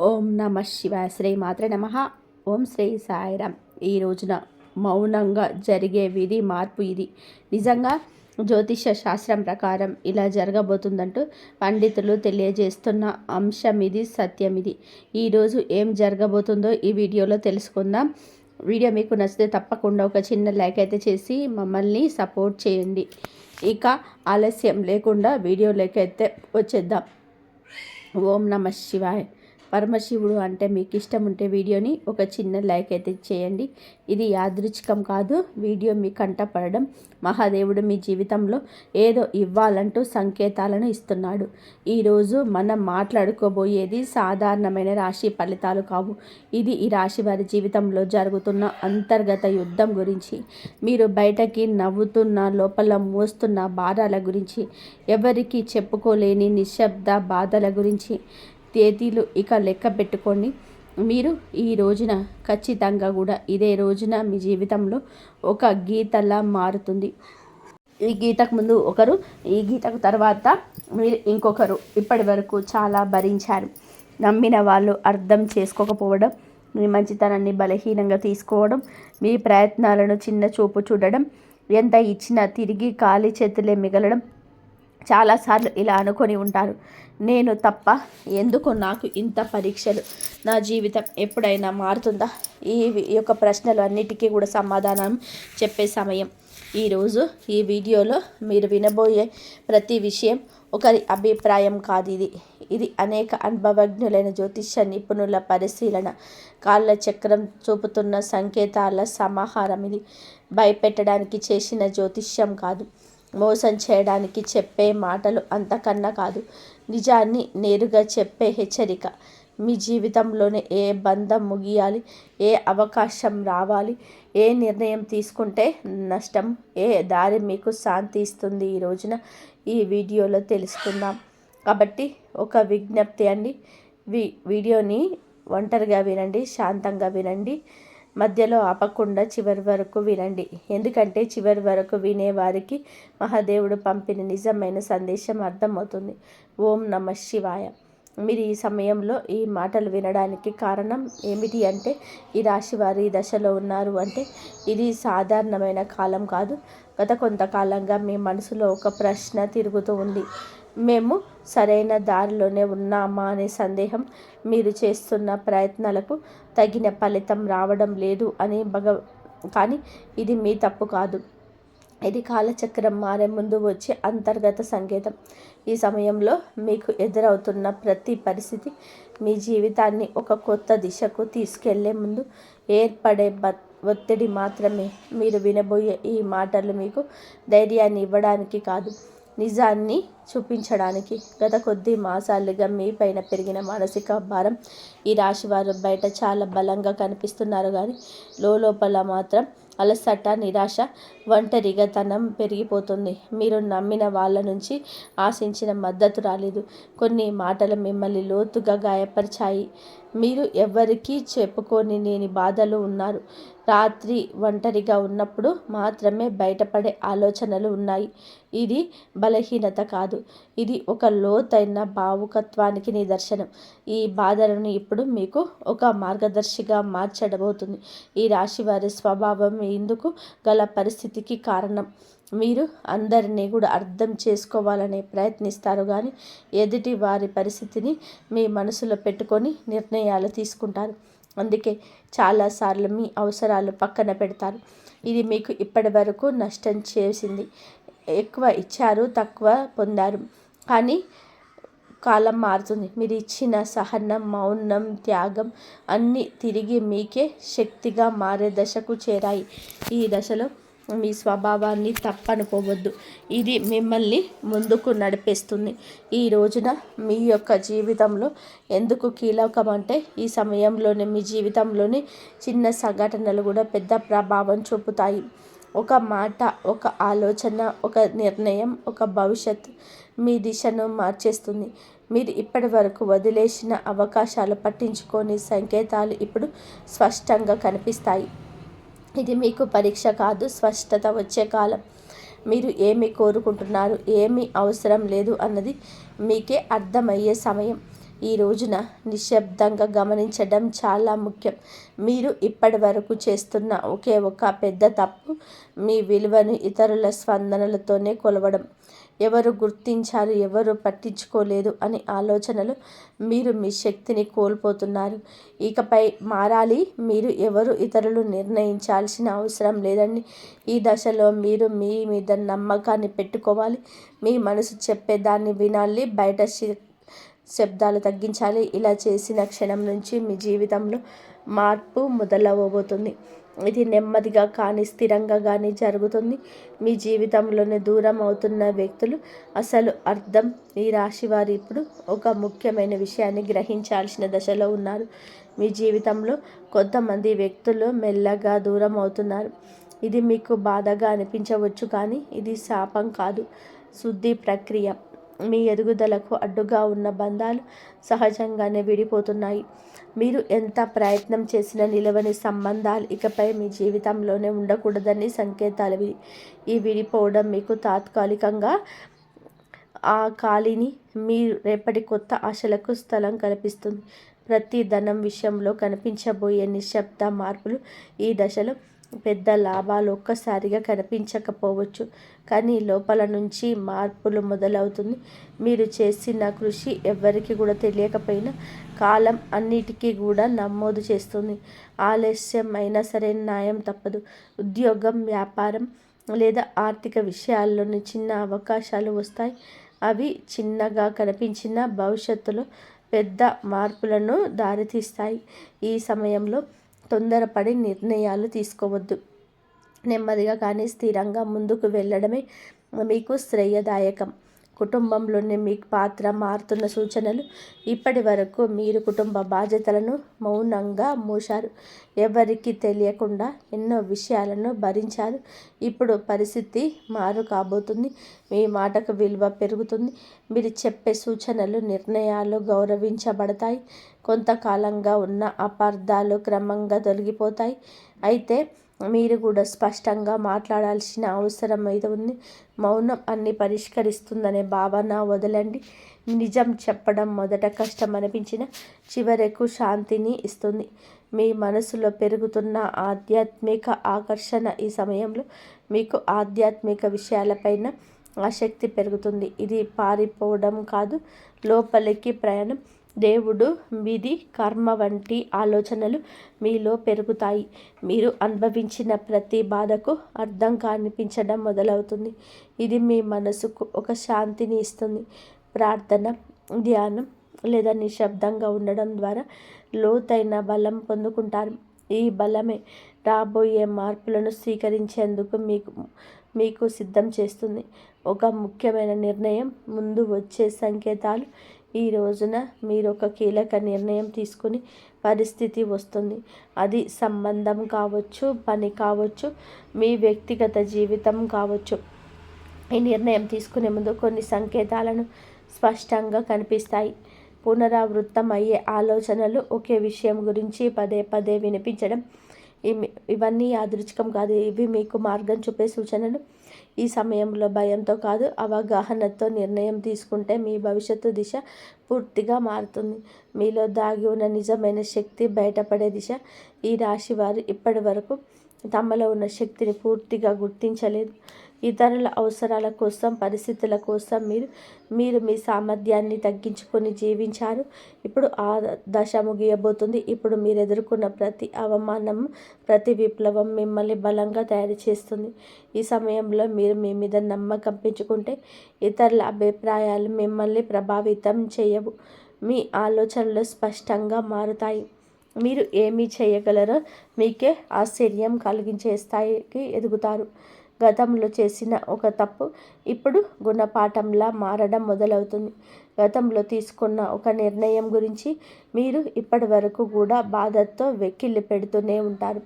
ఓం నమ శివాయ. శ్రీ మాత్రే నమ. ఓం శ్రీ సాయిరామ్. ఈ రోజున మౌనంగా జరిగే విధి మార్పు ఇది. నిజంగా జ్యోతిష శాస్త్రం ప్రకారం ఇలా జరగబోతుందంటూ పండితులు తెలియజేస్తున్న అంశం ఇది, సత్యం ఇది. ఈరోజు ఏం జరగబోతుందో ఈ వీడియోలో తెలుసుకుందాం. వీడియో మీకు నచ్చితే తప్పకుండా ఒక చిన్న లైక్ అయితే చేసి మమ్మల్ని సపోర్ట్ చేయండి. ఇక ఆలస్యం లేకుండా వీడియోలోకి అయితే వచ్చేద్దాం. ఓం నమ శివాయ. పరమశివుడు అంటే మీకు ఇష్టం ఉంటే వీడియోని ఒక చిన్న లైక్ అయితే చేయండి. ఇది యాదృచ్ఛికం కాదు. వీడియో మీ కంటపడడం మహాదేవుడు మీ జీవితంలో ఏదో ఇవ్వాలంటూ సంకేతాలను ఇస్తున్నాడు. ఈరోజు మనం మాట్లాడుకోబోయేది సాధారణమైన రాశి ఫలితాలు కావు. ఇది ఈ రాశి వారి జీవితంలో జరుగుతున్న అంతర్గత యుద్ధం గురించి, మీరు బయటకి నవ్వుతున్న లోపల మోస్తున్న భారాల గురించి, ఎవరికి చెప్పుకోలేని నిశ్శబ్ద బాధల గురించి. తేదీలు ఇక లెక్క పెట్టుకోండి. మీరు ఈ రోజున ఖచ్చితంగా కూడా ఇదే రోజున మీ జీవితంలో ఒక గీతలా మారుతుంది. ఈ గీతకు ముందు ఒకరు, ఈ గీతకు తర్వాత మీరు ఇంకొకరు. ఇప్పటి వరకు చాలా భరించారు. నమ్మిన వాళ్ళు అర్థం చేసుకోకపోవడం, మీ మంచితనాన్ని బలహీనంగా తీసుకోవడం, మీ ప్రయత్నాలను చిన్న చూపు చూడడం, ఎంత ఇచ్చినా తిరిగి ఖాళీ చేతులే మిగలడం. చాలాసార్లు ఇలా అనుకొని ఉంటారు, నేను తప్ప ఎందుకు నాకు ఇంత పరీక్షలు, నా జీవితం ఎప్పుడైనా మారుతుందా? ఈ యొక్క ప్రశ్నలు అన్నిటికీ కూడా సమాధానం చెప్పే సమయం ఈరోజు. ఈ వీడియోలో మీరు వినబోయే ప్రతి విషయం ఒకరి అభిప్రాయం కాదు. ఇది అనేక అనుభవజ్ఞులైన జ్యోతిష నిపుణుల పరిశీలన, కాళ్ళ చక్రం చూపుతున్న సంకేతాల సమాహారం. ఇది భయపెట్టడానికి చేసిన జ్యోతిష్యం కాదు, మోసం చేయడానికి చెప్పే మాటలు అంతకన్నా కాదు, నిజాన్ని నేరుగా చెప్పే హెచ్చరిక. మీ జీవితంలోనే ఏ బంధం ముగియాలి, ఏ అవకాశం రావాలి, ఏ నిర్ణయం తీసుకుంటే నష్టం, ఏ దారి మీకు శాంతి ఇస్తుంది, ఈ రోజున ఈ వీడియోలో తెలుసుకుందాం. కాబట్టి ఒక విజ్ఞప్తి అండి, వీడియోని ఒంటరిగా వినండి, శాంతంగా వినండి, మధ్యలో ఆపకుండా చివరి వరకు వినండి. ఎందుకంటే చివరి వరకు వినేవారికి మహాదేవుడు పంపిన నిజమైన సందేశం అర్థమవుతుంది. ఓం నమ శివాయ. మీరు ఈ సమయంలో ఈ మాటలు వినడానికి కారణం ఏమిటి అంటే, ఈ రాశి వారు ఈ దశలో ఉన్నారు అంటే ఇది సాధారణమైన కాలం కాదు. గత కొంతకాలంగా మీ మనసులో ఒక ప్రశ్న తిరుగుతూ ఉంది. మేము సరైన దారిలోనే ఉన్నామా అనే సందేహం, మీరు చేస్తున్న ప్రయత్నాలకు తగిన ఫలితం రావడం లేదు అని కానీ ఇది మీ తప్పు కాదు. ఇది కాలచక్రం మారే ముందు వచ్చే అంతర్గత సంకేతం. ఈ సమయంలో మీకు ఎదురవుతున్న ప్రతి పరిస్థితి మీ జీవితాన్ని ఒక కొత్త దిశకు తీసుకెళ్లే ముందు ఏర్పడే ఒత్తిడి మాత్రమే. మీరు వినబోయే ఈ మాటలు మీకు ధైర్యాన్ని ఇవ్వడానికి కాదు, నిజాన్ని చూపించడానికి. గత కొద్ది మాసాలుగా మీ పైన పెరిగిన మానసిక భారం, ఈ రాశివారు బయట చాలా బలంగా కనిపిస్తున్నారు, కానీ లోపల మాత్రం అలసట, నిరాశ, ఒంటరిగాతనం పెరిగిపోతుంది. మీరు నమ్మిన వాళ్ళ నుంచి ఆశించిన మద్దతు రాలేదు. కొన్ని మాటలు మిమ్మల్ని లోతుగా గాయపరిచాయి. మీరు ఎవరికీ చెప్పుకొని లేని బాధలు ఉన్నారు. రాత్రి ఒంటరిగా ఉన్నప్పుడు మాత్రమే బయటపడే ఆలోచనలు ఉన్నాయి. ఇది బలహీనత కాదు, ఇది ఒక లోతైన భావుకత్వానికి నిదర్శనం. ఈ బాధలను ఇప్పుడు మీకు ఒక మార్గదర్శిగా మార్చడబోతుంది. ఈ రాశి వారి స్వభావం ఇందుకు గల పరిస్థితికి కారణం. మీరు అందరినీ కూడా అర్థం చేసుకోవాలనే ప్రయత్నిస్తారు, కానీ ఎదుటి వారి పరిస్థితిని మీ మనసులో పెట్టుకొని నిర్ణయాలు తీసుకుంటారు. అందుకే చాలాసార్లు మీ అవసరాలు పక్కన పెడతారు. ఇది మీకు ఇప్పటి వరకు నష్టం చేసింది. ఎక్కువ ఇచ్చారు, తక్కువ పొందారు. కానీ కాలం మారుతుంది. మీరు ఇచ్చిన సహనం, మౌనం, త్యాగం అన్నీ తిరిగి మీకే శక్తిగా మారే దశకు చేరాయి. ఈ దశలో మీ స్వభావాన్ని తప్పనుకోవద్దు. ఇది మిమ్మల్ని ముందుకు నడిపిస్తుంది. ఈ రోజున మీ యొక్క జీవితంలో ఎందుకు కీలకం అంటే, ఈ సమయంలోనే మీ జీవితంలోని చిన్న సంఘటనలు కూడా పెద్ద ప్రభావం చూపుతాయి. ఒక మాట, ఒక ఆలోచన, ఒక నిర్ణయం, ఒక భవిష్యత్ మీ దిశను మార్చేస్తుంది. మీరు ఇప్పటి వరకు వదిలేసిన అవకాశాలు, పట్టించుకొని సంకేతాలు ఇప్పుడు స్పష్టంగా కనిపిస్తాయి. ఇది మీకు పరీక్ష కాదు, స్పష్టత వచ్చే కాలం. మీరు ఏమి కోరుకుంటున్నారు, ఏమి అవసరం లేదు అన్నది మీకే అర్థమయ్యే సమయం. ఈ రోజున నిశ్శబ్దంగా గమనించడం చాలా ముఖ్యం. మీరు ఇప్పటి వరకు చేస్తున్న ఒకే ఒక పెద్ద తప్పు మీ విలువను ఇతరుల స్పందనలతోనే కొలవడం. ఎవరు గుర్తించారు, ఎవరు పట్టించుకోలేదు అనే ఆలోచనలు మీరు మీ శక్తిని కోల్పోతున్నారు. ఇకపై మారాలి. మీరు ఎవరు ఇతరులు నిర్ణయించాల్సిన అవసరం లేదండి. ఈ దశలో మీరు మీ మీద నమ్మకాన్ని పెట్టుకోవాలి. మీ మనసు చెప్పేదాన్ని వినాలి. బయట శబ్దాలు తగ్గించాలి. ఇలా చేసిన క్షణం నుంచి మీ జీవితంలో మార్పు మొదలవబోతుంది. ఇది నెమ్మదిగా కానీ స్థిరంగా కానీ జరుగుతుంది. మీ జీవితంలోనే దూరం అవుతున్న వ్యక్తులు అసలు అర్థం. ఈ రాశి వారు ఇప్పుడు ఒక ముఖ్యమైన విషయాన్ని గ్రహించాల్సిన దశలో ఉన్నారు. మీ జీవితంలో కొంతమంది వ్యక్తులు మెల్లగా దూరం అవుతున్నారు. ఇది మీకు బాధగా అనిపించవచ్చు, కానీ ఇది శాపం కాదు, శుద్ధి ప్రక్రియ. మీ ఎదుగుదలకు అడ్డుగా ఉన్న బంధాలు సహజంగానే విడిపోతున్నాయి. మీరు ఎంత ప్రయత్నం చేసినా నిలవని సంబంధాలు ఇకపై మీ జీవితంలోనే ఉండకూడదని సంకేతాలు. ఈ విడిపోవడం మీకు తాత్కాలికంగా ఆ ఖాళీని మీరు రేపటి కొత్త ఆశలకు స్థలం కల్పిస్తుంది. ప్రతి ధనం విషయంలో కనిపించబోయే నిశ్శబ్ద మార్పులు ఈ దశలో పెద్ద లాభాలు ఒక్కసారిగా కనిపించకపోవచ్చు, కానీ లోపల నుంచి మార్పులు మొదలవుతుంది. మీరు చేసిన కృషి ఎవరికి కూడా తెలియకపోయినా కాలం అన్నిటికీ కూడా నమోదు చేస్తుంది. ఆలస్యం అయినా సరే న్యాయం తప్పదు. ఉద్యోగం, వ్యాపారం లేదా ఆర్థిక విషయాల్లోని చిన్న అవకాశాలు వస్తాయి. అవి చిన్నగా కనిపించిన భవిష్యత్తులో పెద్ద మార్పులను దారితీస్తాయి. ఈ సమయంలో తొందరపడి నిర్ణయాలు తీసుకోవద్దు. నెమ్మదిగా కానీ స్థిరంగా ముందుకు వెళ్ళడమే మీకు శ్రేయదాయకం. కుటుంబంలోని మీ పాత్ర మారుతున్న సూచనలు. ఇప్పటి వరకు మీరు కుటుంబ బాధ్యతలను మౌనంగా మోశారు. ఎవరికి తెలియకుండా ఎన్నో విషయాలను భరించారు. ఇప్పుడు పరిస్థితి మారు కాబోతుంది. మీ మాటకు విలువ పెరుగుతుంది. మీరు చెప్పే సూచనలు, నిర్ణయాలు గౌరవించబడతాయి. కొంతకాలంగా ఉన్న అపార్థాలు క్రమంగా తొలగిపోతాయి. అయితే మీరు కూడా స్పష్టంగా మాట్లాడాల్సిన అవసరం అయితే ఉంది. మౌనం అన్ని పరిష్కరిస్తుందనే భావన వదలండి. నిజం చెప్పడం మొదట కష్టం అనిపించిన చివరకు శాంతిని ఇస్తుంది. మీ మనసులో పెరుగుతున్న ఆధ్యాత్మిక ఆకర్షణ. ఈ సమయంలో మీకు ఆధ్యాత్మిక విషయాలపైన ఆసక్తి పెరుగుతుంది. ఇది పారిపోవడం కాదు, లోపలికి ప్రయాణం. దేవుడు, విధి, కర్మ వంటి ఆలోచనలు మీలో పెరుగుతాయి. మీరు అనుభవించిన ప్రతి బాధకు అర్థం కనిపించడం మొదలవుతుంది. ఇది మీ మనసుకు ఒక శాంతిని ఇస్తుంది. ప్రార్థన, ధ్యానం లేదా నిశ్శబ్దంగా ఉండడం ద్వారా లోతైన బలం పొందుకుంటారు. ఈ బలమే రాబోయే మార్పులను స్వీకరించేందుకు మీకు సిద్ధం చేస్తుంది. ఒక ముఖ్యమైన నిర్ణయం ముందు వచ్చే సంకేతాలు. ఈ రోజున మీరు ఒక కీలక నిర్ణయం తీసుకుని పరిస్థితి వస్తుంది. అది సంబంధం కావచ్చు, పని కావచ్చు, మీ వ్యక్తిగత జీవితం కావచ్చు. ఈ నిర్ణయం తీసుకునే ముందు కొన్ని సంకేతాలను స్పష్టంగా కనిపిస్తాయి. పునరావృతం అయ్యే ఆలోచనలు, ఒకే విషయం గురించి పదే పదే వినిపించడం. ఇవన్నీ యాదృచ్ఛికం కాదు, ఇవి మీకు మార్గం చూపే సూచనలు. ఈ సమయంలో భయంతో కాదు, అవగాహనతో నిర్ణయం తీసుకుంటే మీ భవిష్యత్తు దిశ పూర్తిగా మారుతుంది. మీలో దాగి ఉన్న నిజమైన శక్తి బయటపడే దిశ. ఈ రాశి వారు ఇప్పటి వరకు తమలో ఉన్న శక్తిని పూర్తిగా గుర్తించలేదు. ఇతరుల అవసరాల కోసం, పరిస్థితుల కోసం మీరు మీ సామర్థ్యాన్ని తగ్గించుకొని జీవించారు. ఇప్పుడు ఆ దశ ముగియబోతుంది. ఇప్పుడు మీరు ఎదుర్కొన్న ప్రతి అవమానం, ప్రతి విప్లవం మిమ్మల్ని బలంగా తయారు చేస్తుంది. ఈ సమయంలో మీరు మీ మీద నమ్మకం పెంచుకుంటే ఇతరుల అభిప్రాయాలు మిమ్మల్ని ప్రభావితం చేయవు. మీ ఆలోచనలు స్పష్టంగా మారుతాయి. మీరు ఏమి చేయగలరో మీకే ఆశ్చర్యం కలిగించే స్థాయికి ఎదుగుతారు. గతంలో చేసిన ఒక తప్పు ఇప్పుడు గుణపాఠంలా మారడం మొదలవుతుంది. గతంలో తీసుకున్న ఒక నిర్ణయం గురించి మీరు ఇప్పటి వరకు కూడా బాధతో వెక్కిళ్ళు పెడుతూనే ఉంటారు.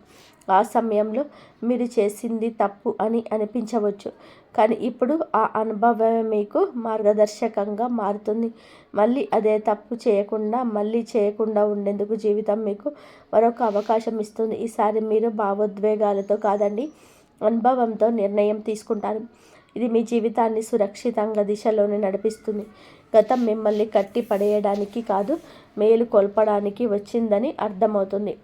ఆ సమయంలో మీరు చేసింది తప్పు అని అనిపించవచ్చు, కానీ ఇప్పుడు ఆ అనుభవమే మీకు మార్గదర్శకంగా మారుతుంది. మళ్ళీ అదే తప్పు చేయకుండా ఉండేందుకు జీవితం మీకు మరొక అవకాశం ఇస్తుంది. ఈసారి మీరు భావోద్వేగాలతో కాదండి, అనుభవంతో నిర్ణయం తీసుకుంటారు. ఇది మీ జీవితాన్ని సురక్షితంగా దిశలోనే నడిపిస్తుంది. గతం మిమ్మల్ని కట్టి పడేయడానికి కాదు, మేలు కొల్పడానికి వచ్చిందని అర్థమవుతుంది.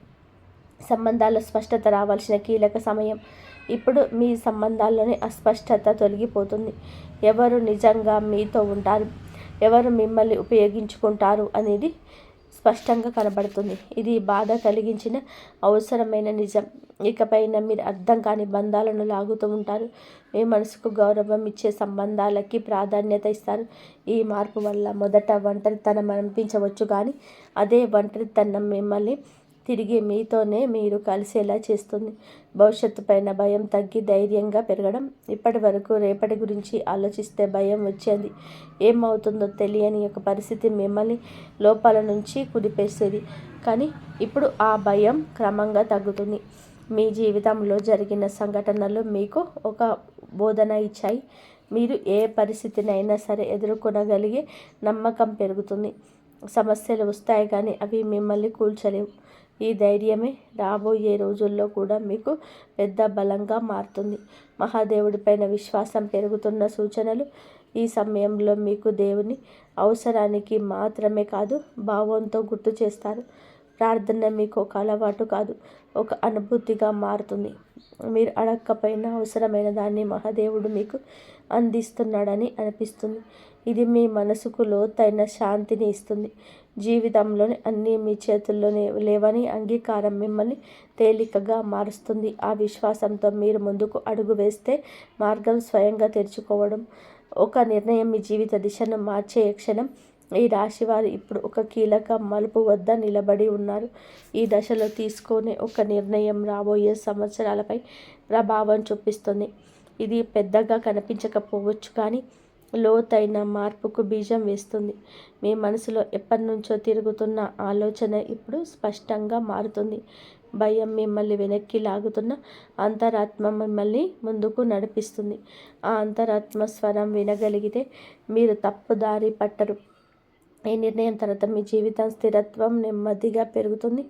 సంబంధాల్లో స్పష్టత రావాల్సిన కీలక సమయం. ఇప్పుడు మీ సంబంధాల్లోని అస్పష్టత తొలగిపోతుంది. ఎవరు నిజంగా మీతో ఉంటారు, ఎవరు మిమ్మల్ని ఉపయోగించుకుంటారు అనేది స్పష్టంగా కనబడుతుంది. ఇది బాధ కలిగించిన అవసరమైన నిజం. ఇకపైన మీరు అర్థం కాని బంధాలను లాగుతూ ఉంటారు. మీ మనసుకు గౌరవం ఇచ్చే సంబంధాలకి ప్రాధాన్యత ఇస్తారు. ఈ మార్పు వల్ల మొదట ఒంటరితనం అనిపించవచ్చు, కానీ అదే ఒంటరితనం మిమ్మల్ని తిరిగి మీతోనే మీరు కలిసేలా చేస్తుంది. భవిష్యత్తు పైన భయం తగ్గి ధైర్యంగా పెరగడం. ఇప్పటి వరకు రేపటి గురించి ఆలోచిస్తే భయం వచ్చేది. ఏమవుతుందో తెలియని ఒక పరిస్థితి మిమ్మల్ని లోపల నుంచి కుదిపేసేది. కానీ ఇప్పుడు ఆ భయం క్రమంగా తగ్గుతుంది. మీ జీవితంలో జరిగిన సంఘటనలు మీకు ఒక బోధన ఇచ్చాయి. మీరు ఏ పరిస్థితినైనా సరే ఎదుర్కొనగలిగే నమ్మకం పెరుగుతుంది. సమస్యలు వస్తాయి, కానీ అవి మిమ్మల్ని కూల్చలేవు. ఈ ధైర్యమే రాబోయే రోజుల్లో కూడా మీకు పెద్ద బలంగా మారుతుంది. మహాదేవుడిపైన విశ్వాసం పెరుగుతున్న సూచనలు. ఈ సమయంలో మీకు దేవుని అవసరానికి మాత్రమే కాదు, భావంతో గుర్తు చేస్తారు. ప్రార్థన మీకు ఒక అలవాటు కాదు, ఒక అనుభూతిగా మారుతుంది. మీరు అడగకపోయినా అవసరమైన దాన్ని మహాదేవుడు మీకు అందిస్తున్నాడని అనిపిస్తుంది. ఇది మీ మనసుకు లోతైన శాంతిని ఇస్తుంది. జీవితంలోని అన్నీ మీ చేతుల్లోనే లేవని అంగీకారం మిమ్మల్ని తేలికగా మారుస్తుంది. ఆ విశ్వాసంతో మీరు ముందుకు అడుగు వేస్తే మార్గం స్వయంగా తెరుచుకోవడం. ఒక నిర్ణయం మీ జీవిత దిశను మార్చే క్షణం. ఈ రాశివారు ఇప్పుడు ఒక కీలక మలుపు వద్ద నిలబడి ఉన్నారు. ఈ దశలో తీసుకునే ఒక నిర్ణయం రాబోయే సంవత్సరాలపై ప్రభావం చూపిస్తుంది. ఇది పెద్దగా కనిపించకపోవచ్చు, కానీ లోతైన మార్పుకు బీజం వేస్తుంది. మీ మనసులో ఎప్పటి నుంచో తిరుగుతున్న ఆలోచన ఇప్పుడు స్పష్టంగా మారుతుంది. భయం మిమ్మల్ని వెనక్కి లాగుతున్న అంతరాత్మ మిమ్మల్ని ముందుకు నడిపిస్తుంది. ఆ అంతరాత్మ స్వరం వినగలిగితే మీరు తప్పుదారి పట్టరు. ఈ నిర్ణయం తర్వాత మీ జీవితం స్థిరత్వం నెమ్మదిగా పెరుగుతుంది.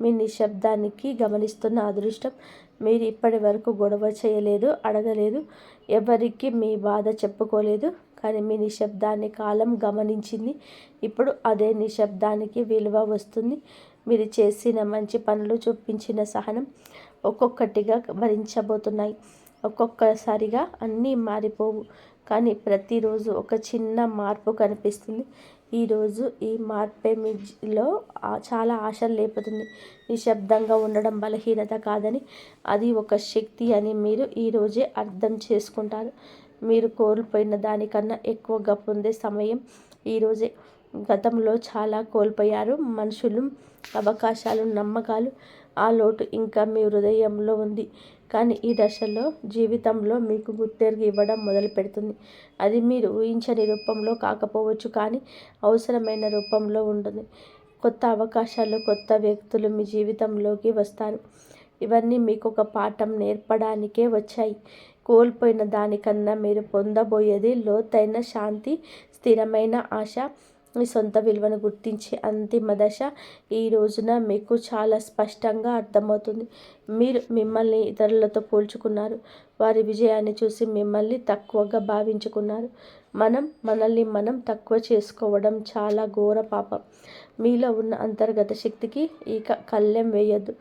మీ నిశ్శబ్దానికి గమనిస్తున్న అదృష్టం. మీరు ఇప్పటి వరకు గొడవ చేయలేదు, అడగలేదు, ఎవరికి మీ బాధ చెప్పుకోలేదు, కానీ మీ నిశ్శబ్దాన్ని కాలం గమనించింది. ఇప్పుడు అదే నిశ్శబ్దానికి విలువ వస్తుంది. మీరు చేసిన మంచి పనులు, చూపించిన సహనం ఒక్కొక్కటిగా భరించబోతున్నాయి. ఒక్కొక్కసారిగా అన్నీ మారిపోవు, కానీ ప్రతిరోజు ఒక చిన్న మార్పు కనిపిస్తుంది. ఈరోజు ఈ మార్పే మీలో చాలా ఆశలు లేపుతుంది. నిశ్శబ్దంగా ఉండడం బలహీనత కాదని, అది ఒక శక్తి అని మీరు ఈరోజే అర్థం చేసుకుంటారు. మీరు కోల్పోయిన దానికన్నా ఎక్కువగా పొందే సమయం ఈరోజే. గతంలో చాలా కోల్పోయారు, మనుషులు, అవకాశాలు, నమ్మకాలు. ఆ లోటు ఇంకా మీ హృదయంలో ఉంది. కానీ ఈ దశలో జీవితంలో మీకు గుర్తెరిగి ఇవ్వడం మొదలు పెడుతుంది. అది మీరు ఊహించని రూపంలో కాకపోవచ్చు, కానీ అవసరమైన రూపంలో ఉంటుంది. కొత్త అవకాశాలు, కొత్త వ్యక్తులు మీ జీవితంలోకి వస్తారు. ఇవన్నీ మీకు ఒక పాఠం నేర్పడానికే వచ్చాయి. కోల్పోయిన దానికన్నా మీరు పొందబోయేది లోతైన శాంతి, స్థిరమైన ఆశ, మీ సొంత విలువను గుర్తించే అంతిమ దశ. ఈ రోజున మీకు చాలా స్పష్టంగా అర్థమవుతుంది. మీరు మిమ్మల్ని ఇతరులతో పోల్చుకున్నారు. వారి విజయాన్ని చూసి మిమ్మల్ని తక్కువగా భావించుకున్నారు. మనల్ని మనం తక్కువ చేసుకోవడం చాలా ఘోర పాపం. మీలో ఉన్న అంతర్గత శక్తికి ఇక కళ్ళెం వేయొద్దు.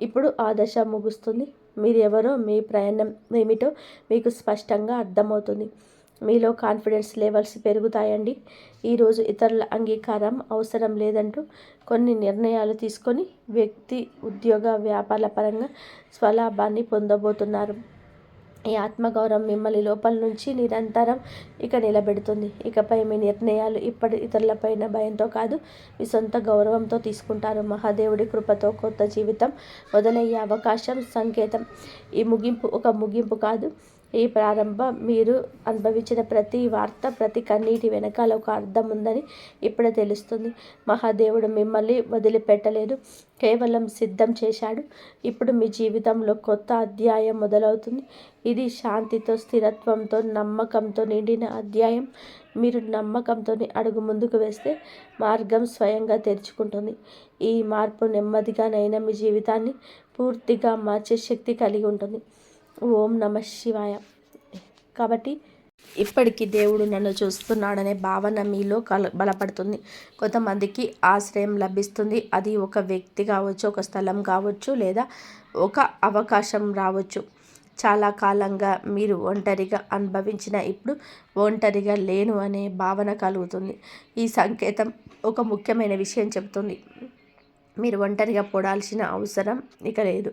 ఇప్పుడు ఆ దశ ముగుస్తుంది. మీరెవరో, మీ ప్రయాణం ఏమిటో మీకు స్పష్టంగా అర్థమవుతుంది. మీలో కాన్ఫిడెన్స్ లెవెల్స్ పెరుగుతాయండి. ఈరోజు ఇతరుల అంగీకారం అవసరం లేదంటూ కొన్ని నిర్ణయాలు తీసుకొని వ్యక్తి, ఉద్యోగ, వ్యాపారాల పరంగా స్వలాభాన్ని పొందబోతున్నారు. ఈ ఆత్మగౌరవం మిమ్మల్ని లోపల నుంచి నిరంతరం నిలబెడుతుంది. ఇకపై మీ నిర్ణయాలు ఇప్పటి ఇతరులపైన భయంతో కాదు, మీ సొంత గౌరవంతో తీసుకుంటారు. మహాదేవుడి కృపతో కొత్త జీవితం మొదలయ్యే అవకాశం సంకేతం. ఈ ముగింపు ఒక ముగింపు కాదు, ఈ ప్రారంభం. మీరు అనుభవించిన ప్రతి వార్త, ప్రతి కన్నీటి వెనకాల ఒక అర్థం ఉందని ఇప్పుడే తెలుస్తుంది. మహాదేవుడు మిమ్మల్ని వదిలిపెట్టలేదు, కేవలం సిద్ధం చేశాడు. ఇప్పుడు మీ జీవితంలో కొత్త అధ్యాయం మొదలవుతుంది. ఇది శాంతితో, స్థిరత్వంతో, నమ్మకంతో నిండిన అధ్యాయం. మీరు నమ్మకంతో అడుగు ముందుకు వేస్తే మార్గం స్వయంగా తెరుచుకుంటుంది. ఈ మార్పు నెమ్మదిగానైనా మీ జీవితాన్ని పూర్తిగా మార్చే శక్తి కలిగి ఉంటుంది. ఓం నమః శివాయ. కాబట్టి ఇప్పటికీ దేవుడు నన్ను చూస్తున్నాడనే భావన మీలో బలపడుతుంది. కొంతమందికి ఆశ్రయం లభిస్తుంది. అది ఒక వ్యక్తి కావచ్చు, ఒక స్థలం కావచ్చు, లేదా ఒక అవకాశం రావచ్చు. చాలా కాలంగా మీరు ఒంటరిగా అనుభవించిన ఇప్పుడు ఒంటరిగా లేను అనే భావన కలుగుతుంది. ఈ సంకేతం ఒక ముఖ్యమైన విషయం చెబుతుంది. మీరు ఒంటరిగా పడాల్సిన అవసరం ఇక లేదు.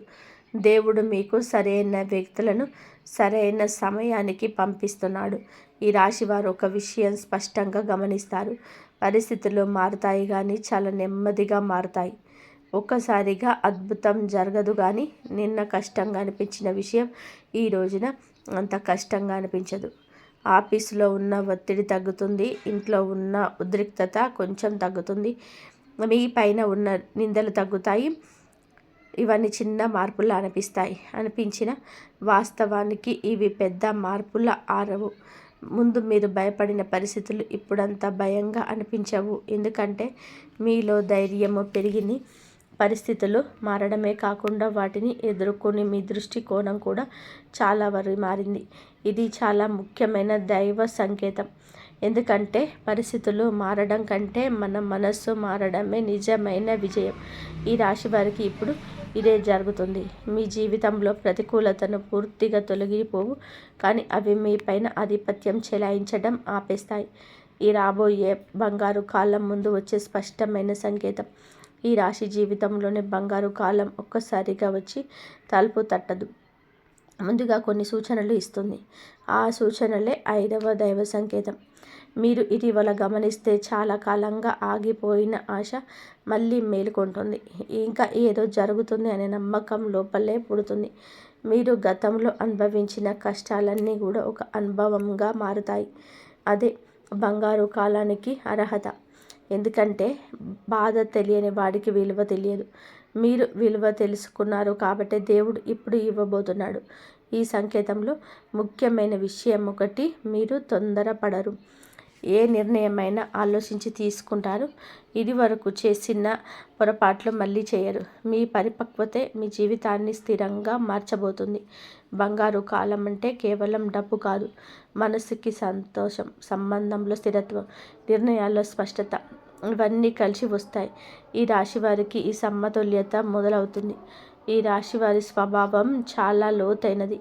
దేవుడు మీకు సరైన వ్యక్తులను సరైన సమయానికి పంపిస్తున్నాడు. ఈ రాశి వారు ఒక విషయం స్పష్టంగా గమనిస్తారు. పరిస్థితులు మారుతాయి కానీ చాలా నెమ్మదిగా మారుతాయి. ఒక్కసారిగా అద్భుతం జరగదు కానీ నిన్న కష్టంగా అనిపించిన విషయం ఈ రోజున అంత కష్టంగా అనిపించదు. ఆఫీసులో ఉన్న ఒత్తిడి తగ్గుతుంది. ఇంట్లో ఉన్న ఉద్రిక్తత కొంచెం తగ్గుతుంది. మీ పైన ఉన్న నిందలు తగ్గుతాయి. ఇవన్నీ చిన్న మార్పులు అనిపించిన వాస్తవానికి ఇవి పెద్ద మార్పుల ఆరవు. ముందు మీరు భయపడిన పరిస్థితులు ఇప్పుడంత భయంగా అనిపించవు. ఎందుకంటే మీలో ధైర్యము పెరిగింది. పరిస్థితులు మారడమే కాకుండా వాటిని ఎదుర్కొని మీ దృష్టికోణం కూడా చాలా వరకు మారింది. ఇది చాలా ముఖ్యమైన దైవ సంకేతం. ఎందుకంటే పరిస్థితులు మారడం కంటే మన మనస్సు మారడమే నిజమైన విజయం. ఈ రాశి వారికి ఇప్పుడు ఇదే జరుగుతుంది. మీ జీవితంలో ప్రతికూలతను పూర్తిగా తొలగిపోవు, కానీ అవి మీ పైన ఆధిపత్యం చెలాయించడం ఆపేస్తాయి. ఈ రాబోయే బంగారు కాలం ముందు వచ్చే స్పష్టమైన సంకేతం. ఈ రాశి జీవితంలోని బంగారు కాలం ఒక్కసారిగా వచ్చి తలుపు తట్టదు. ముందుగా కొన్ని సూచనలు ఇస్తుంది. ఆ సూచనలే 5వ దైవ సంకేతం. మీరు ఇటీవల గమనిస్తే చాలా కాలంగా ఆగిపోయిన ఆశ మళ్ళీ మేలుకుంటుంది. ఇంకా ఏదో జరుగుతుంది అనే నమ్మకం లోపలే పుడుతుంది. మీరు గతంలో అనుభవించిన కష్టాలన్నీ కూడా ఒక అనుభవంగా మారుతాయి. అదే బంగారు కాలానికి అర్హత. ఎందుకంటే బాధ తెలియని వాడికి విలువ తెలియదు. మీరు విలువ తెలుసుకున్నారు కాబట్టి దేవుడు ఇప్పుడు ఇవ్వబోతున్నాడు. ఈ సంకేతంలో ముఖ్యమైన విషయం ఒకటి, మీరు తొందరపడరు. ఏ నిర్ణయమైనా ఆలోచించి తీసుకుంటారు. ఇది వరకు చేసిన పొరపాట్లు మళ్ళీ చేయరు. మీ పరిపక్వతే మీ జీవితాన్ని స్థిరంగా మార్చబోతుంది. బంగారు కాలం అంటే కేవలం డబ్బు కాదు, మనసుకి సంతోషం, సంబంధంలో స్థిరత్వం, నిర్ణయాల్లో స్పష్టత, ఇవన్నీ కలిసి వస్తాయి. ఈ రాశి వారికి ఈ సమతుల్యత మొదలవుతుంది. ఈ రాశి వారి స్వభావం చాలా లోతైనది.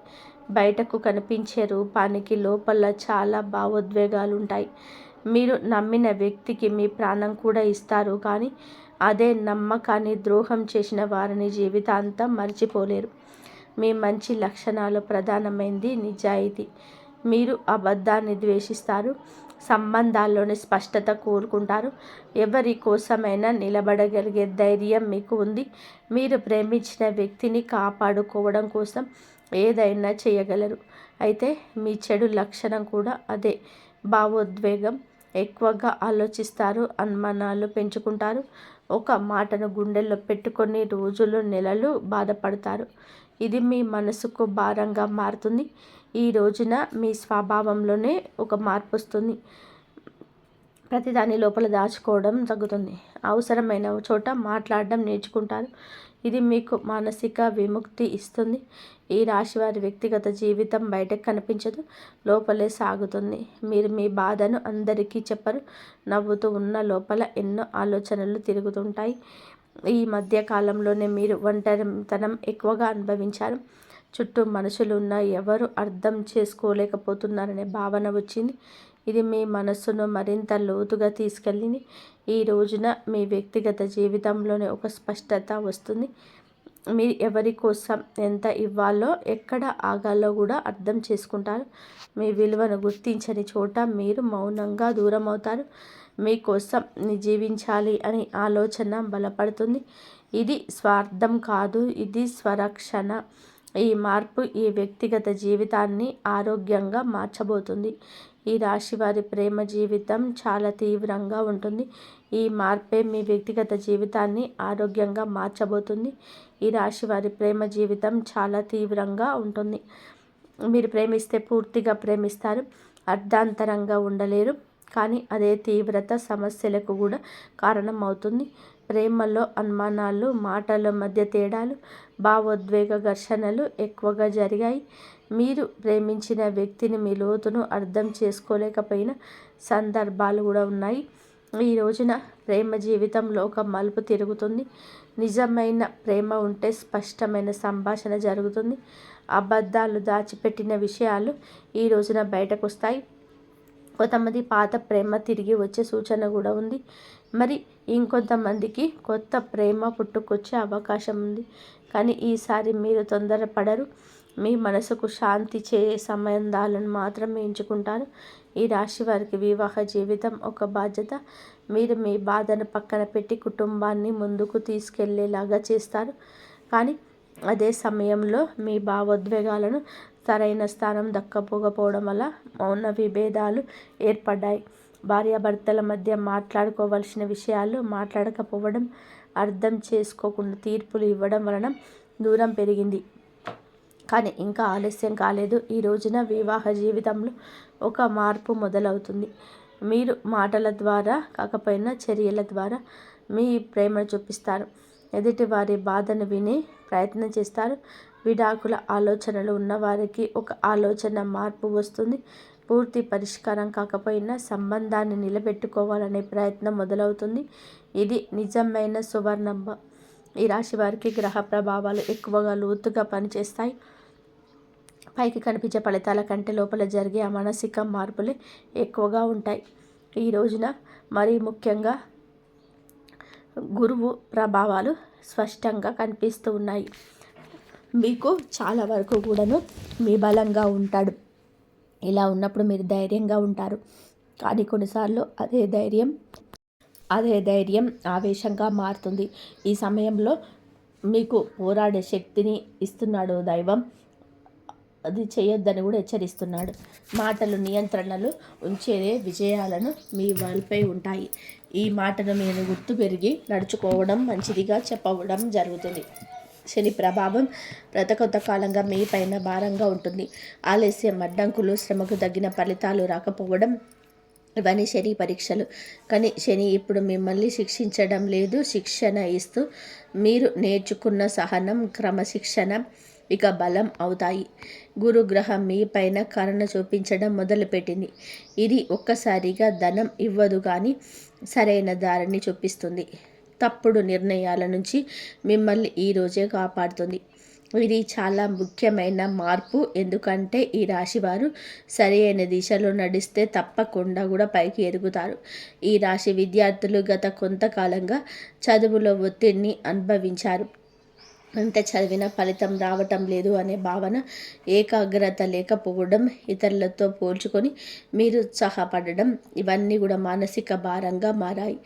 బయటకు కనిపించే రూపానికి లోపల చాలా భావోద్వేగాలు ఉంటాయి. మీరు నమ్మిన వ్యక్తికి మీ ప్రాణం కూడా ఇస్తారు, కానీ అదే నమ్మకాన్ని ద్రోహం చేసిన వారిని జీవితాంతం మర్చిపోలేరు. మీ మంచి లక్షణాలు ప్రధానమైనది నిజాయితీ. మీరు అబద్ధాన్ని ద్వేషిస్తారు. సంబంధాల్లోని స్పష్టత కోరుకుంటారు. ఎవరి కోసమైనా నిలబడగలిగే ధైర్యం మీకు ఉంది. మీరు ప్రేమించిన వ్యక్తిని కాపాడుకోవడం కోసం ఏదైనా చేయగలరు. అయితే మీ చెడు లక్షణం కూడా అదే, భావోద్వేగం. ఎక్కువగా ఆలోచిస్తారు, అనుమానాలు పెంచుకుంటారు. ఒక మాటను గుండెల్లో పెట్టుకొని రోజులు నెలలు బాధపడతారు. ఇది మీ మనసుకు భారంగా మారుతుంది. ఈ రోజున మీ స్వభావంలోనే ఒక మార్పు వస్తుంది. ప్రతిదాని లోపల దాచుకోవడం తగ్గుతుంది. అవసరమైన చోట మాట్లాడడం నేర్చుకుంటారు. ఇది మీకు మానసిక విముక్తి ఇస్తుంది. ఈ రాశి వారి వ్యక్తిగత జీవితం బయటకు కనిపించదు, లోపలే సాగుతుంది. మీరు మీ బాధను అందరికీ చెప్పరు. నవ్వుతూ ఉన్న లోపల ఎన్నో ఆలోచనలు తిరుగుతుంటాయి. ఈ మధ్య కాలంలోనే మీరు ఒంటరితనం ఎక్కువగా అనుభవించారు. చుట్టూ మనుషులు ఉన్న ఎవరు అర్థం చేసుకోలేకపోతున్నారనే భావన వచ్చింది. ఇది మీ మనస్సును మరింత లోతుగా తీసుకెళ్ళింది. ఈ రోజున మీ వ్యక్తిగత జీవితంలోనే ఒక స్పష్టత వస్తుంది. మీరు ఎవరి కోసం ఎంత ఇవ్వాలో, ఎక్కడ ఆగాలో కూడా అర్థం చేసుకుంటారు. మీ విలువను గుర్తించని చోట మీరు మౌనంగా దూరం అవుతారు. మీకోసం జీవించాలి అని ఆలోచన బలపడుతుంది. ఇది స్వార్థం కాదు, ఇది స్వరక్షణ. ఈ మార్పు ఈ వ్యక్తిగత జీవితాన్ని ఆరోగ్యంగా మార్చబోతుంది. ఈ రాశి వారి ప్రేమ జీవితం చాలా తీవ్రంగా ఉంటుంది. ఈ మార్పే మీ వ్యక్తిగత జీవితాన్ని ఆరోగ్యంగా మార్చబోతుంది. ఈ రాశి వారి ప్రేమ జీవితం చాలా తీవ్రంగా ఉంటుంది. మీరు ప్రేమిస్తే పూర్తిగా ప్రేమిస్తారు, అర్ధాంతరంగా ఉండలేరు. కానీ అదే తీవ్రత సమస్యలకు కూడా కారణం అవుతుంది. ప్రేమలో అనుమానాలు, మాటల మధ్య తేడాలు, భావోద్వేగ ఘర్షణలు ఎక్కువగా జరిగాయి. మీరు ప్రేమించిన వ్యక్తిని మీ లోతును అర్థం చేసుకోలేకపోయిన సందర్భాలు కూడా ఉన్నాయి. ఈ రోజున ప్రేమ జీవితంలో ఒక మలుపు తిరుగుతుంది. నిజమైన ప్రేమ ఉంటే స్పష్టమైన సంభాషణ జరుగుతుంది. అబద్ధాలు, దాచిపెట్టిన విషయాలు ఈ రోజున బయటకు వస్తాయి. కొంతమంది పాత ప్రేమ తిరిగి వచ్చే సూచన కూడా ఉంది. మరి ఇంకొంతమందికి కొత్త ప్రేమ పుట్టుకొచ్చే అవకాశం ఉంది. కానీ ఈసారి మీరు తొందరపడరు. మీ మనసుకు శాంతి సంబంధాలను మాత్రమే ఎంచుకుంటారు. ఈ రాశి వారికి వివాహ జీవితం ఒక బాధ్యత. మీరు మీ బాధను పక్కన పెట్టి కుటుంబాన్ని ముందుకు తీసుకెళ్లేలాగా చేస్తారు. కానీ అదే సమయంలో మీ భావోద్వేగాలను సరైన స్థానం దక్కపోకపోవడం వల్ల మౌన విభేదాలు ఏర్పడ్డాయి. భార్యాభర్తల మధ్య మాట్లాడుకోవాల్సిన విషయాలు మాట్లాడకపోవడం, అర్థం చేసుకోకుండా తీర్పులు ఇవ్వడం వలన దూరం పెరిగింది. కానీ ఇంకా ఆలస్యం కాలేదు. ఈ రోజున వివాహ జీవితంలో ఒక మార్పు మొదలవుతుంది. మీరు మాటల ద్వారా కాకపోయినా చర్యల ద్వారా మీ ప్రేమను చూపిస్తారు. ఎదుటి వారి బాధను వినే ప్రయత్నం చేస్తారు. విడాకుల ఆలోచనలు ఉన్నవారికి ఒక ఆలోచన మార్పు వస్తుంది. పూర్తి పరిష్కారం కాకపోయినా సంబంధాన్ని నిలబెట్టుకోవాలనే ప్రయత్నం మొదలవుతుంది. ఇది నిజమైన సువర్ణంబ. ఈ రాశి వారికి గ్రహ ప్రభావాలు ఎక్కువగా లోతుగా పనిచేస్తాయి. పైకి కనిపించే ఫలితాల కంటే లోపల జరిగే ఆ మానసిక మార్పులే ఎక్కువగా ఉంటాయి. ఈ రోజున మరీ ముఖ్యంగా గురువు ప్రభావాలు స్పష్టంగా కనిపిస్తూ ఉన్నాయి. మీకు చాలా వరకు కూడాను మీ బలంగా ఉంటాడు. ఇలా ఉన్నప్పుడు మీరు ధైర్యంగా ఉంటారు. కానీ కొన్నిసార్లు అదే ధైర్యం ఆవేశంగా మారుతుంది. ఈ సమయంలో మీకు పోరాడే శక్తిని ఇస్తున్నాడు దైవం. అది చేయొద్దని కూడా హెచ్చరిస్తున్నాడు. మాటలు నియంత్రణలు ఉంచేదే విజయాలను మీ వాళ్ళపై ఉంటాయి. ఈ మాటను మీరు గుర్తు పెరిగి నడుచుకోవడం మంచిదిగా చెప్పవడం జరుగుతుంది. శని ప్రభావం కొంతకాలంగా మీ పైన భారంగా ఉంటుంది. ఆలస్యం, అడ్డంకులు, శ్రమకు తగిన ఫలితాలు రాకపోవడం ఇవన్నీ శని పరీక్షలు. కానీ శని ఇప్పుడు మిమ్మల్ని శిక్షించడం లేదు, శిక్షణ ఇస్తూ మీరు నేర్చుకున్న సహనం, క్రమశిక్షణ ఇక బలం అవుతాయి. గురుగ్రహం మీ పైన కరుణ చూపించడం మొదలుపెట్టింది. ఇది ఒక్కసారిగా ధనం ఇవ్వదు, కానీ సరైన దారిని చూపిస్తుంది. తప్పుడు నిర్ణయాల నుంచి మిమ్మల్ని ఈరోజే కాపాడుతుంది. ఇది చాలా ముఖ్యమైన మార్పు. ఎందుకంటే ఈ రాశివారు సరైన దిశలో నడిస్తే తప్పకుండా కూడా పైకి ఎదుగుతారు. ఈ రాశి విద్యార్థులు గత కొంతకాలంగా చదువులో ఒత్తిడిని అనుభవించారు. ఎంత చదివినా ఫలితం రావటం లేదు అనే భావన, ఏకాగ్రత లేకపోవడం, ఇతరులతో పోల్చుకొని మీరు ఉత్సాహపడడం, ఇవన్నీ కూడా మానసిక భారంగా మారాయి.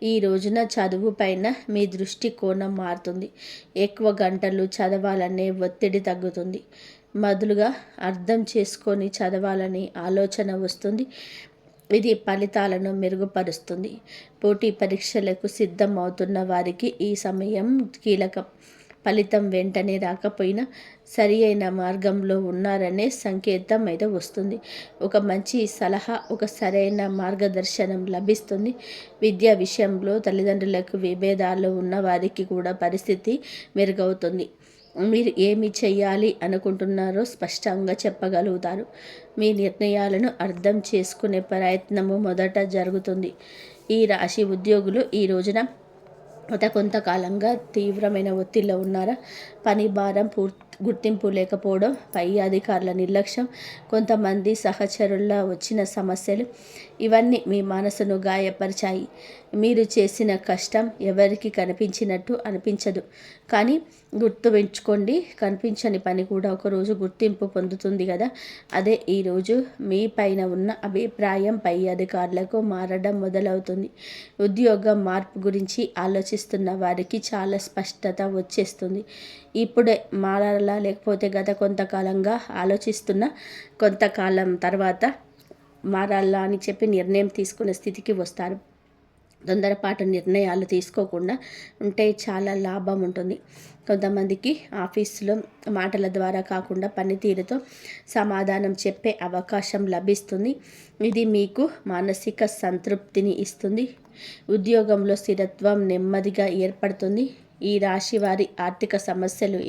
ఈ రోజున చదువు పైన మీ దృష్టి కోణం మారుతుంది. ఎక్కువ గంటలు చదవాలనే ఒత్తిడి తగ్గుతుంది. మొదలుగా అర్థం చేసుకొని చదవాలని ఆలోచన వస్తుంది. ఇది ఫలితాలను మెరుగుపరుస్తుంది. పోటీ పరీక్షలకు సిద్ధం అవుతున్న వారికి ఈ సమయం కీలకం. ఫలితం వెంటనే రాకపోయినా సరి అయిన మార్గంలో ఉన్నారనే సంకేతం అయితే వస్తుంది. ఒక మంచి సలహా, ఒక సరైన మార్గదర్శనం లభిస్తుంది. విద్యా విషయంలో తల్లిదండ్రులకు విభేదాలు ఉన్న వారికి కూడా పరిస్థితి మెరుగవుతుంది. మీరు ఏమి చేయాలి అనుకుంటున్నారో స్పష్టంగా చెప్పగలుగుతారు. మీ నిర్ణయాలను అర్థం చేసుకునే ప్రయత్నము మొదట జరుగుతుంది. ఈ రాశి ఉద్యోగులు ఈ రోజున కొంతకాలంగా తీవ్రమైన ఒత్తిడిలో ఉన్నారా? పని భారం, గుర్తింపు లేకపోవడం, పై అధికారుల నిర్లక్ష్యం, కొంతమంది సహచరుల వచ్చిన సమస్యలు, ఇవన్నీ మీ మనసును గాయపరిచాయి. మీరు చేసిన కష్టం ఎవరికి కనిపించినట్టు అనిపించదు. కానీ గుర్తుపెట్టుకోండి, కనిపించని పని కూడా ఒకరోజు గుర్తింపు పొందుతుంది కదా. అదే ఈరోజు మీ పైన ఉన్న అభిప్రాయం పై అధికారులకు మారడం మొదలవుతుంది. ఉద్యోగ మార్పు గురించి ఆలోచిస్తున్న వారికి చాలా స్పష్టత వచ్చేస్తుంది. ఇప్పుడే మారాలా, లేకపోతే గత కొంతకాలంగా ఆలోచిస్తున్న కొంతకాలం తర్వాత మారాలా అని చెప్పి నిర్ణయం తీసుకునే స్థితికి వస్తారు. తొందరపాటు నిర్ణయాలు తీసుకోకుండా ఉంటే చాలా లాభం ఉంటుంది. కొంతమందికి ఆఫీసులో మాటల ద్వారా కాకుండా పనితీరుతో సమాధానం చెప్పే అవకాశం లభిస్తుంది. ఇది మీకు మానసిక సంతృప్తిని ఇస్తుంది. ఉద్యోగంలో స్థిరత్వం నెమ్మదిగా ఏర్పడుతుంది. ఈ రాశి వారి ఆర్థిక సమస్యలు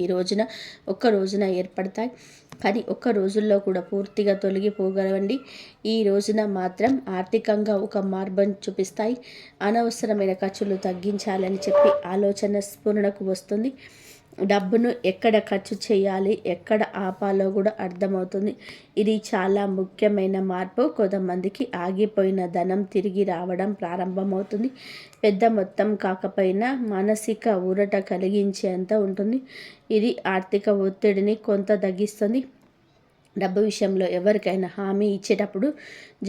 ఒక్క రోజున ఏర్పడతాయి, కానీ ఒక్క రోజుల్లో కూడా పూర్తిగా తొలగిపోగలవండి. ఈ రోజున మాత్రం ఆర్థికంగా ఒక మార్గం చూపిస్తాయి. అనవసరమైన ఖర్చులు తగ్గించాలని చెప్పి ఆలోచన స్ఫురణకు వస్తుంది. డబ్బును ఎక్కడ ఖర్చు చేయాలి, ఎక్కడ ఆపాలో కూడా అర్థమవుతుంది. ఇది చాలా ముఖ్యమైన మార్పు. కొంతమందికి ఆగిపోయిన ధనం తిరిగి రావడం ప్రారంభమవుతుంది. పెద్ద మొత్తం కాకపోయినా మానసిక ఊరట కలిగించేంత ఉంటుంది. ఇది ఆర్థిక ఒత్తిడిని కొంత తగ్గిస్తుంది. డబ్బు విషయంలో ఎవరికైనా హామీ ఇచ్చేటప్పుడు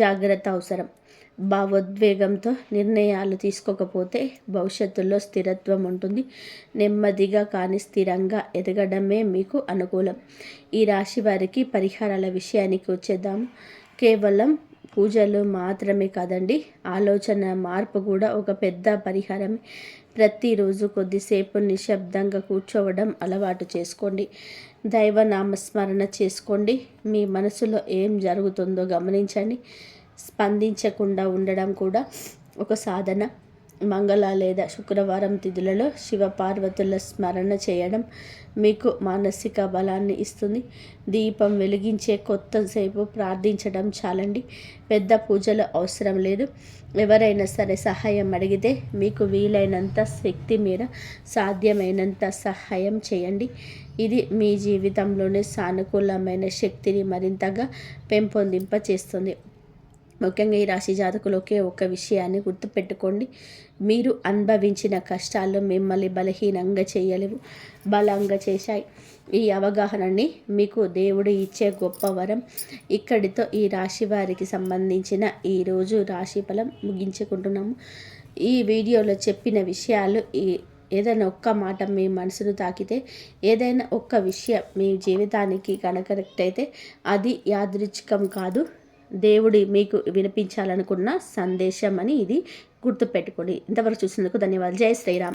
జాగ్రత్త అవసరం. భావోద్వేగంతో నిర్ణయాలు తీసుకోకపోతే భవిష్యత్తులో స్థిరత్వం ఉంటుంది. నెమ్మదిగా కానీ స్థిరంగా ఎదగడమే మీకు అనుకూలం. ఈ రాశి వారికి పరిహారాల విషయానికి వచ్చేద్దాము. కేవలం పూజలు మాత్రమే కాదండి, ఆలోచన మార్పు కూడా ఒక పెద్ద పరిహారమే. ప్రతిరోజు కొద్దిసేపు నిశ్శబ్దంగా కూర్చోవడం అలవాటు చేసుకోండి. దైవనామస్మరణ చేసుకోండి. మీ మనసులో ఏం జరుగుతుందో గమనించండి. స్పందించకుండా ఉండడం కూడా ఒక సాధన. మంగళ లేదా శుక్రవారం తిథులలో శివపార్వతుల స్మరణ చేయడం మీకు మానసిక బలాన్ని ఇస్తుంది. దీపం వెలిగించే కొత్తసేపు ప్రార్థించడం చాలండి. పెద్ద పూజలు అవసరం లేదు. ఎవరైనా సరే సహాయం అడిగితే మీకు వీలైనంత శక్తి మేర సాధ్యమైనంత సహాయం చేయండి. ఇది మీ జీవితంలోనే సానుకూలమైన శక్తిని మరింతగా పెంపొందింప చేస్తుంది. ముఖ్యంగా ఈ రాశి జాతకులు ఒక్క విషయాన్ని గుర్తుపెట్టుకోండి. మీరు అనుభవించిన కష్టాలు మిమ్మల్ని బలహీనంగా చేయలేవు, బలంగా చేశాయి. ఈ అవగాహనని మీకు దేవుడు ఇచ్చే గొప్ప వరం. ఇక్కడితో ఈ రాశి వారికి సంబంధించిన ఈరోజు రాశి ఫలం ముగించుకుంటున్నాము. ఈ వీడియోలో చెప్పిన విషయాలు ఏదైనా ఒక్క మాట మీ మనసును తాకితే, ఏదైనా ఒక్క విషయం మీ జీవితానికి కనెక్ట్ అయితే అది యాదృచ్ఛికం కాదు, దేవుడి మీకు వినిపించాలనుకున్న సందేశం అని ఇది గుర్తుపెట్టుకోండి. ఇంతవరకు చూసినందుకు ధన్యవాదాలు. జై శ్రీరామ్.